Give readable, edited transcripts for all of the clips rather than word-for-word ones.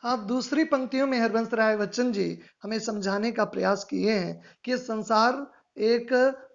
हाँ, दूसरी पंक्तियों में हरवंश राय बच्चन जी हमें समझाने का प्रयास किए हैं कि संसार एक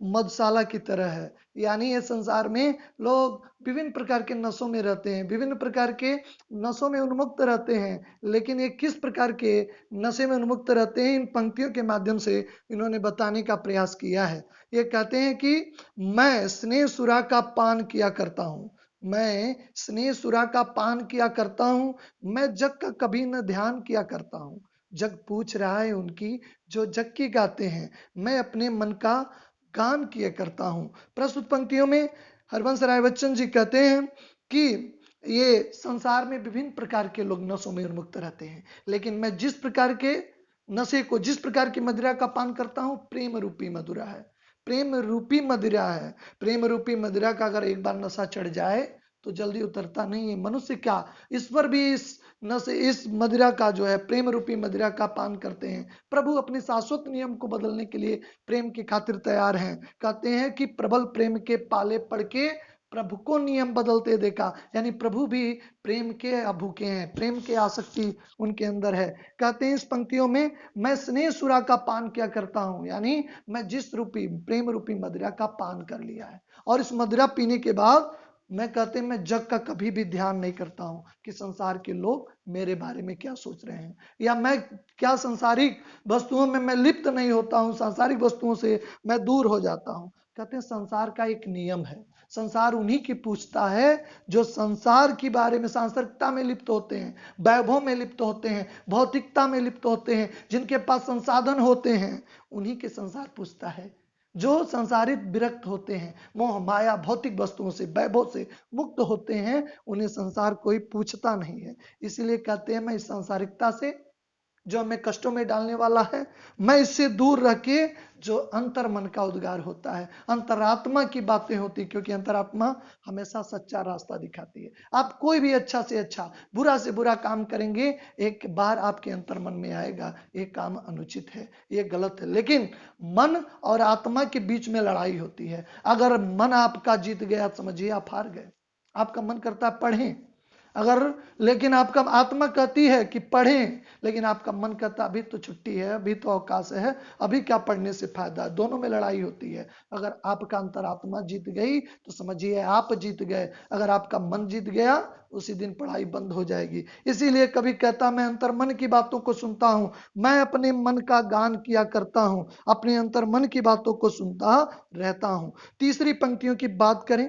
मधुशाला की तरह है। यानी ये संसार में लोग विभिन्न प्रकार के नशों में रहते हैं, विभिन्न प्रकार के नशों में उन्मुक्त रहते हैं। लेकिन ये किस प्रकार के नशे में उन्मुक्त रहते हैं, इन पंक्तियों के माध्यम से इन्होंने बताने का प्रयास किया है। ये कहते हैं कि मैं स्नेह सुरा का पान किया करता हूँ, मैं स्नेह सुरा का पान किया करता हूँ, मैं जग का कभी न ध्यान किया करता हूँ। जग पूछ रहा है उनकी जो जग की गाते हैं, मैं अपने मन का गान किया करता हूँ। प्रस्तुत पंक्तियों में हरवंश राय बच्चन जी कहते हैं कि ये संसार में विभिन्न प्रकार के लोग नशों में उन्मुक्त रहते हैं, लेकिन मैं जिस प्रकार के नशे को, जिस प्रकार की मदिरा का पान करता हूँ, प्रेम रूपी मदिरा है, प्रेम रूपी मदिरा है। प्रेम रूपी मदिरा का अगर एक बार नशा चढ़ जाए तो जल्दी उतरता नहीं है। मनुष्य क्या, ईश्वर भी इस नशे, इस मदिरा का जो है प्रेम रूपी मदिरा का पान करते हैं। प्रभु अपने शाश्वत नियम को बदलने के लिए प्रेम की खातिर तैयार हैं। कहते हैं कि प्रबल प्रेम के पाले पड़ के प्रभु को नियम बदलते देखा। यानी प्रभु भी प्रेम के अभूखे हैं, प्रेम के आसक्ति उनके अंदर है। कहते हैं इस पंक्तियों में, मैं स्नेह सुरा का पान क्या करता हूं, यानी मैं जिस रूपी प्रेम रूपी मदिरा का पान कर लिया है, और इस मदिरा पीने के बाद मैं, कहते हैं, मैं जग का कभी भी ध्यान नहीं करता हूं कि संसार के लोग मेरे बारे में क्या सोच रहे हैं, या मैं क्या सांसारिक वस्तुओं में मैं लिप्त नहीं होता हूं, सांसारिक वस्तुओं से मैं दूर हो जाता हूं। कहते हैं संसार का एक नियम है, संसार उन्हीं की पूछता है जो संसार के बारे में, सांसारिकता में लिप्त होते हैं, वैभव में लिप्त होते हैं, भौतिकता में लिप्त होते हैं, जिनके पास संसाधन होते हैं, उन्हीं के संसार पूछता है। जो संसारित विरक्त होते हैं, मोह माया भौतिक वस्तुओं से, वैभव से मुक्त होते हैं, उन्हें संसार कोई पूछता नहीं है। इसलिए कहते हैं मैं इस सांसारिकता से जो हमें कष्टों में डालने वाला है, मैं इससे दूर रह के जो अंतर मन का उद्गार होता है, अंतरात्मा की बातें होती, क्योंकि अंतरात्मा हमेशा सच्चा रास्ता दिखाती है। आप कोई भी अच्छा से अच्छा, बुरा से बुरा काम करेंगे, एक बार आपके अंतर मन में आएगा ये काम अनुचित है, ये गलत है। लेकिन मन और आत्मा के बीच में लड़ाई होती है। अगर मन आपका जीत गया, समझिए आप हार गए। आपका मन करता है पढ़ें, अगर, लेकिन आपका आत्मा कहती है कि पढ़ें, लेकिन आपका मन कहता है अभी तो छुट्टी है, अभी तो अवकाश है, अभी क्या पढ़ने से फायदा है। दोनों में लड़ाई होती है। अगर आपका अंतरात्मा जीत गई तो समझिए आप जीत गए, अगर आपका मन जीत गया उसी दिन पढ़ाई बंद हो जाएगी। इसीलिए कभी कहता मैं अंतर मन की बातों को सुनता हूं, मैं अपने मन का गान किया करता हूं, अपने अंतर मन की बातों को सुनता रहता हूं। तीसरी पंक्तियों की बात करें,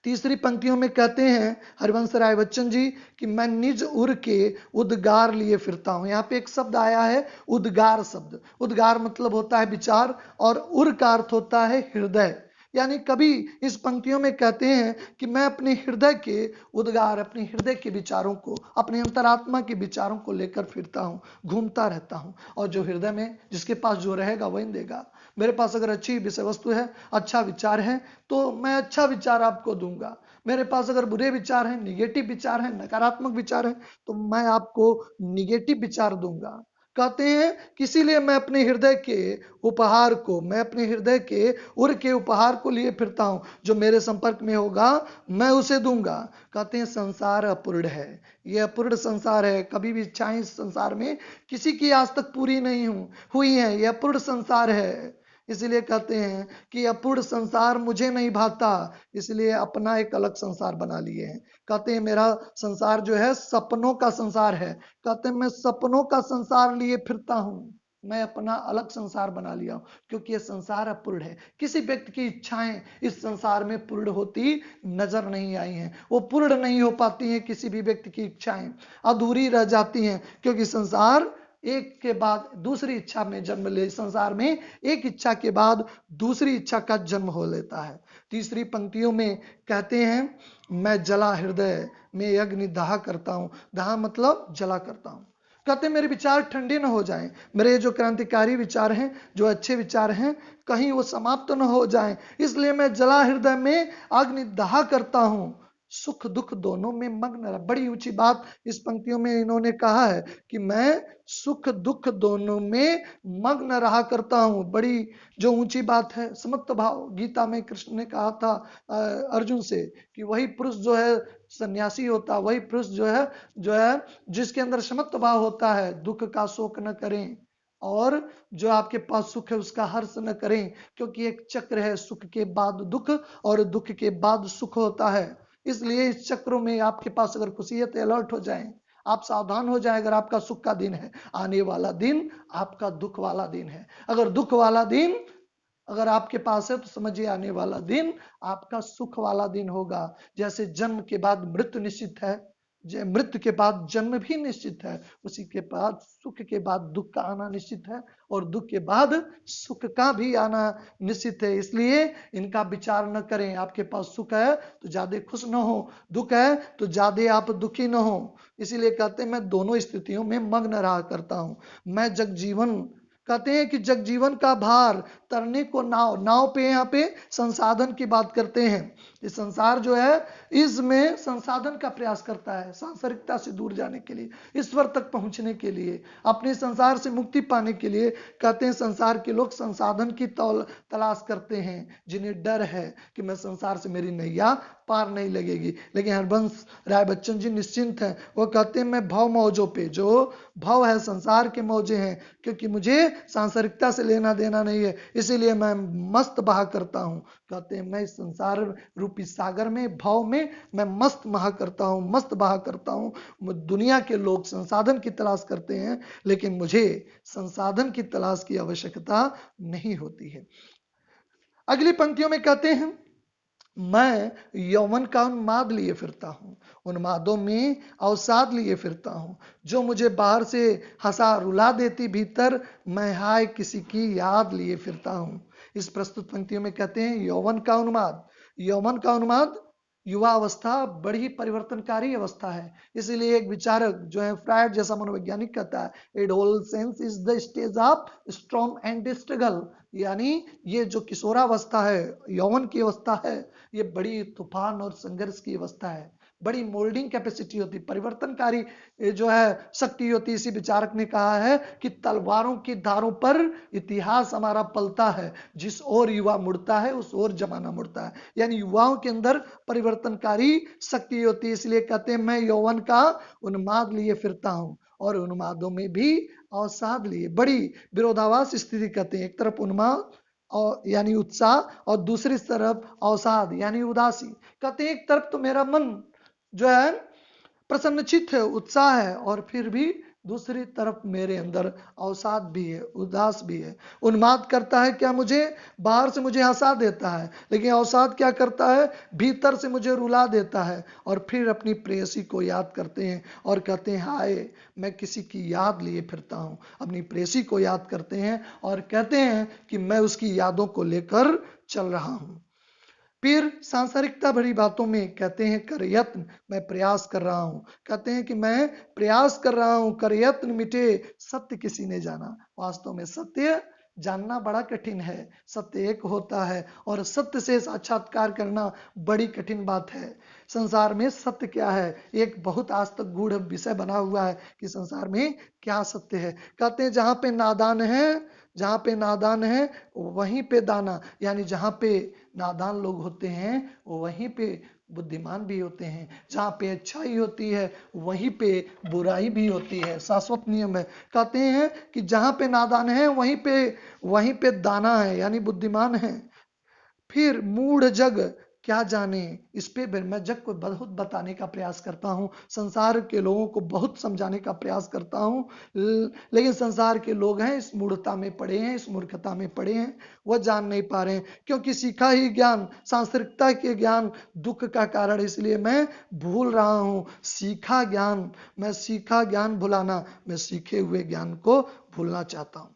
तीसरी पंक्तियों में कहते हैं हरिवंश राय बच्चन जी कि मैं निज उर के उद्गार लिए फिरता हूं। यहां पे एक शब्द आया है उद्गार शब्द। उद्गार मतलब होता है विचार, और उर का अर्थ होता है हृदय। यानी कभी इस पंक्तियों में कहते हैं कि मैं अपने हृदय के उद्गार, अपने हृदय के विचारों को, अपने अंतरात्मा के विचारों को लेकर फिरता हूं, घूमता रहता हूं, और जो हृदय में, जिसके पास जो रहेगा वही देगा। मेरे पास अगर अच्छी विषय वस्तु है, अच्छा विचार है, तो मैं अच्छा विचार आपको दूंगा। मेरे पास अगर बुरे विचार हैं, निगेटिव विचार हैं, नकारात्मक विचार हैं, तो मैं आपको निगेटिव विचार दूंगा। कहते हैं कि इसीलिए मैं अपने हृदय के उपहार को, मैं अपने हृदय के उर के उपहार को लिए फिरता हूं, जो मेरे संपर्क में होगा मैं उसे दूंगा। कहते हैं संसार अपूर्ण है, यह अपूर्ण संसार है। कभी भी इच्छाएं इस संसार में किसी की आज तक पूरी नहीं हुई है, यह अपूर्ण संसार है। इसलिए कहते हैं कि अपूर्ण संसार मुझे नहीं भाता, इसलिए अपना एक अलग संसार बना लिए हैं। कहते हैं मेरा संसार जो है सपनों का संसार है। कहते हैं मैं सपनों का संसार लिए फिरता हूं, मैं अपना अलग संसार बना लिया हूं, क्योंकि यह संसार अपूर्ण है। किसी व्यक्ति की इच्छाएं इस संसार में पूर्ण होती नजर नहीं आई हैं, वो पूर्ण नहीं हो पाती हैं। किसी भी व्यक्ति की इच्छाएं अधूरी रह जाती हैं, क्योंकि संसार एक के बाद दूसरी इच्छा में जन्म ले, संसार में एक इच्छा के बाद दूसरी इच्छा का जन्म हो लेता है। तीसरी पंक्तियों में कहते हैं मैं जला हृदय में अग्नि दाह करता हूं। दाह मतलब जला करता हूं। कहते हैं मेरे विचार ठंडे न हो जाएं, मेरे जो क्रांतिकारी विचार हैं, जो अच्छे विचार हैं, कहीं वो समाप्त न हो जाएं, इसलिए मैं जला हृदय में अग्नि दाह करता हूं। सुख दुख दोनों में मग्न रहा। बड़ी ऊंची बात इस पंक्तियों में इन्होंने कहा है कि मैं सुख दुख दोनों में मग्न रहा करता हूं। बड़ी जो ऊंची बात है। समत्व भाव, गीता में कृष्ण ने कहा था अर्जुन से कि वही पुरुष जो है सन्यासी होता, वही पुरुष जो है जिसके अंदर समत्व भाव होता है, दुख का शोक न करें और जो आपके पास सुख है उसका हर्ष न करें, क्योंकि एक चक्र है, सुख के बाद दुख और दुख के बाद सुख होता है। इसलिए इस चक्रों में आपके पास अगर खुशी है तो अलर्ट हो जाएं, आप सावधान हो जाएं। अगर आपका सुख का दिन है, आने वाला दिन आपका दुख वाला दिन है। अगर दुख वाला दिन अगर आपके पास है तो समझिए आने वाला दिन आपका सुख वाला दिन होगा। जैसे जन्म के बाद मृत्यु निश्चित है, मृत्यु के बाद जन्म भी निश्चित है, उसी के बाद सुख के बाद दुख का आना निश्चित है और दुख के बाद सुख का भी आना निश्चित है। इसलिए इनका विचार न करें। आपके पास सुख है तो ज्यादा खुश न हो, दुख है तो ज्यादा आप दुखी न हो। इसीलिए कहते हैं मैं दोनों स्थितियों में मग्न रहा करता हूं। मैं जगजीवन, कहते हैं कि जगजीवन का भार तरने को नाव, नाव पे यहाँ पे संसाधन की बात करते हैं। ये संसार जो है इसमें संसाधन का प्रयास करता है, सांसारिकता से दूर जाने के लिए, ईश्वर तक पहुंचने के लिए, अपने संसार से मुक्ति पाने के लिए। कहते हैं संसार के लोग संसाधन की तलाश करते हैं, जिन्हें डर है कि मैं संसार से मेरी नैया पार नहीं लगेगी। लेकिन हरबंस राय बच्चन जी निश्चिंत हैं। वो कहते हैं मैं भव मौजों पे, जो भव है संसार के मौजे हैं, क्योंकि मुझे सांसारिकता से लेना देना नहीं है, इसीलिए मैं मस्त बहा करता हूं। कहते हैं मैं इस संसार रूपी सागर में, भव में मैं मस्त बहा करता हूं, मस्त बहा करता हूं। दुनिया के लोग संसाधन की तलाश करते हैं, लेकिन मुझे संसाधन की तलाश की आवश्यकता नहीं होती है। अगली पंक्तियों में कहते हैं मैं यौवन का उन्माद लिए फिरता हूं, उन्मादों में अवसाद लिए फिरता हूं, जो मुझे बाहर से हंसा रुला देती, भीतर मैं हाय किसी की याद लिए फिरता हूं। इस प्रस्तुत पंक्तियों में कहते हैं यौवन का उन्माद। यौवन का उन्माद, युवा अवस्था बड़ी ही परिवर्तनकारी अवस्था है। इसीलिए एक विचारक जो है फ्रायड जैसा मनोवैज्ञानिक कहता है adolescence is the stage of storm and struggle. यानी ये जो किशोरावस्था है, यौवन की अवस्था है, ये बड़ी तूफान और संघर्ष की अवस्था है। बड़ी मोल्डिंग कैपेसिटी होती, परिवर्तनकारी जो है शक्ति होती। इसी विचारक ने कहा है कि तलवारों की धारों पर इतिहास हमारा पलता है, जिस ओर युवा मुड़ता है उस ओर जमाना मुड़ता है। यानी युवाओं के अंदर परिवर्तनकारी शक्ति होती है। इसलिए कहते हैं मैं यौवन का उन्माद लिए फिरता हूं और उन्मादों में भी अवसाद लिए। बड़ी विरोधाभास स्थिति कहते हैं, एक तरफ उन्माद और यानी उत्साह और दूसरी तरफ अवसाद यानी उदासी। कहते हैं एक तरफ तो मेरा मन जो है प्रसन्नचित्त है, उत्साह है, और फिर भी दूसरी तरफ मेरे अंदर अवसाद भी है, उदास भी है। उन्माद करता है क्या, मुझे बाहर से मुझे हंसा देता है, लेकिन अवसाद क्या करता है, भीतर से मुझे रुला देता है। और फिर अपनी प्रेयसी को याद करते हैं और कहते हैं हाय मैं किसी की याद लिए फिरता हूं। अपनी प्रेयसी को याद करते हैं और कहते हैं कि मैं उसकी यादों को लेकर चल रहा हूं। फिर सांसारिकता भरी बातों में कहते हैं कर यत्न, मैं प्रयास कर रहा हूं। कहते हैं कि मैं प्रयास कर रहा हूं, कर यत्न मिटे सत्य किसी ने जाना। वास्तव में सत्य जानना बड़ा कठिन है। सत्य एक होता है और सत्य से साक्षात्कार करना बड़ी कठिन बात है। संसार में सत्य क्या है, एक बहुत आज तक गूढ़ विषय बना हुआ है कि संसार में क्या सत्य है। कहते हैं जहां पे नादान है, जहां पे नादान है वहीं पे दाना। यानी जहां पे नादान लोग होते हैं वहीं पे बुद्धिमान भी होते हैं। जहां पे अच्छाई होती है वहीं पे बुराई भी होती है, शाश्वत नियम है। कहते हैं कि जहां पे नादान है वहीं पे दाना है, यानी बुद्धिमान है। फिर मूढ़ जग क्या जाने, इस पे मैं जग को बहुत बताने का प्रयास करता हूँ, संसार के लोगों को बहुत समझाने का प्रयास करता हूँ, लेकिन संसार के लोग हैं इस मूढ़ता में पड़े हैं, इस मूर्खता में पड़े हैं, वह जान नहीं पा रहे हैं। क्योंकि सीखा ही ज्ञान, सांसारिकता के ज्ञान दुख का कारण, इसलिए मैं भूल रहा हूँ सीखा ज्ञान। मैं सीखा ज्ञान भुलाना, मैं सीखे हुए ज्ञान को भूलना चाहता हूँ।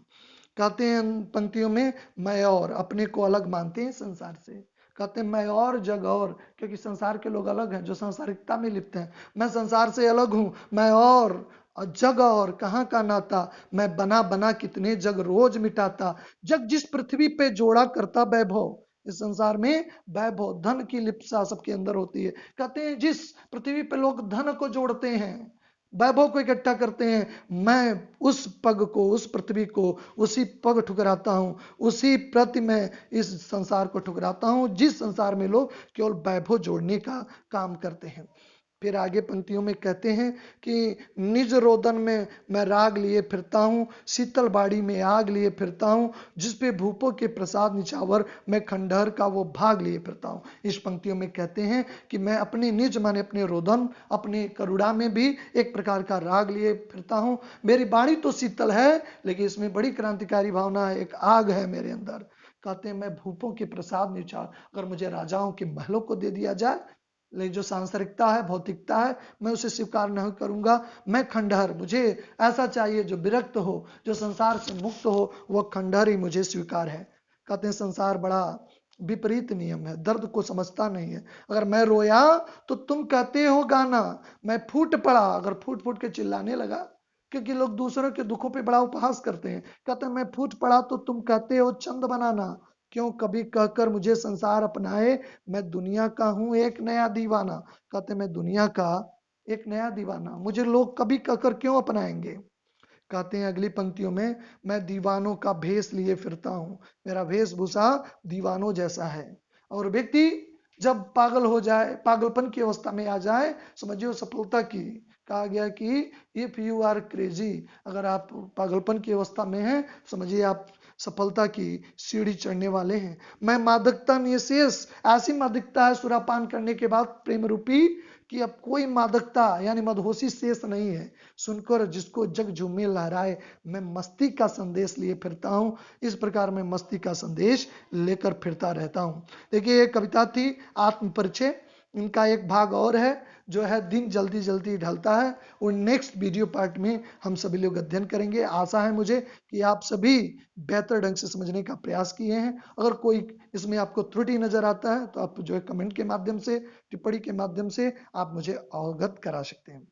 कहते हैं पंक्तियों में मैं और अपने को अलग मानते हैं संसार से। कहते हैं मैं और जग और, क्योंकि संसार के लोग अलग हैं जो सांसारिकता में लिप्त हैं। मैं संसार से अलग हूं, मैं और जग और कहाँ का नाता, मैं बना बना कितने जग रोज मिटाता। जग जिस पृथ्वी पे जोड़ा करता वैभव, इस संसार में वैभव धन की लिप्सा सबके अंदर होती है। कहते हैं जिस पृथ्वी पे लोग धन को जोड़ते हैं, वैभव को इकट्ठा करते हैं, मैं उस पग को, उस पृथ्वी को, उसी पग ठुकराता हूं, उसी प्रति मैं इस संसार को ठुकराता हूं जिस संसार में लोग केवल वैभव जोड़ने का काम करते हैं। फिर आगे पंक्तियों में कहते हैं कि निज रोदन में मैं राग लिए फिरता हूँ, शीतल बाड़ी में आग लिए फिरता हूँ, जिसपे भूपों के प्रसाद निछावर मैं खंडहर का वो भाग लिए फिरता हूँ। इस पंक्तियों में कहते हैं कि मैं अपने निज माने अपने रोदन, अपने करुणा में भी एक प्रकार का राग लिए फिरता हूँ। मेरी बाड़ी तो शीतल है, लेकिन इसमें बड़ी क्रांतिकारी भावना है, एक आग है मेरे अंदर। कहते हैं मैं भूपों के प्रसाद निछावर, अगर मुझे राजाओं के महलों को दे दिया जाए, लेकिन जो सांसारिकता है, भौतिकता है, मैं उसे स्वीकार नहीं करूंगा। मैं खंडहर, मुझे ऐसा चाहिए जो विरक्त हो, जो संसार से मुक्त हो, वह खंडहर ही मुझे स्वीकार है। कहते हैं संसार बड़ा विपरीत नियम है, दर्द को समझता नहीं है। अगर मैं रोया तो तुम कहते हो गाना, मैं फूट पड़ा, अगर फूट फूट के चिल्लाने लगा, क्योंकि लोग दूसरों के दुखों पे बड़ा उपहास करते हैं। कहते हैं मैं फूट पड़ा तो तुम कहते हो चंद बनाना, क्यों कभी कहकर मुझे संसार अपनाए, मैं दुनिया का हूं एक नया दीवाना। कहते मैं दुनिया का एक नया दीवाना, मुझे लोग कभी कहकर क्यों अपनाएंगे। कहते हैं अगली पंक्तियों में, मैं दीवानों का भेष लिए फिरता हूं, मेरा वेशभूषा दीवानों जैसा है। और व्यक्ति जब पागल हो जाए, पागलपन की अवस्था में आ जाए, समझिए सफलता की, कहा गया कि इफ यू आर क्रेजी, अगर आप पागलपन की अवस्था में हैं, समझिए आप सफलता की सीढ़ी चढ़ने वाले हैं। मैं मादकता निशेष, ऐसी मादकता है सुरापान करने के बाद प्रेम रूपी, कि अब कोई मादकता यानी मदहोशी शेष नहीं है, सुनकर जिसको जग झूमे लहराए, मैं मस्ती का संदेश लिए फिरता हूं। इस प्रकार मैं मस्ती का संदेश लेकर फिरता रहता हूं। देखिए ये कविता थी आत्म परिचय, इनका एक भाग और है जो है दिन जल्दी जल्दी ढलता है, और नेक्स्ट वीडियो पार्ट में हम सभी लोग अध्ययन करेंगे। आशा है मुझे कि आप सभी बेहतर ढंग से समझने का प्रयास किए हैं। अगर कोई इसमें आपको त्रुटि नजर आता है तो आप जो है कमेंट के माध्यम से, टिप्पणी के माध्यम से आप मुझे अवगत करा सकते हैं।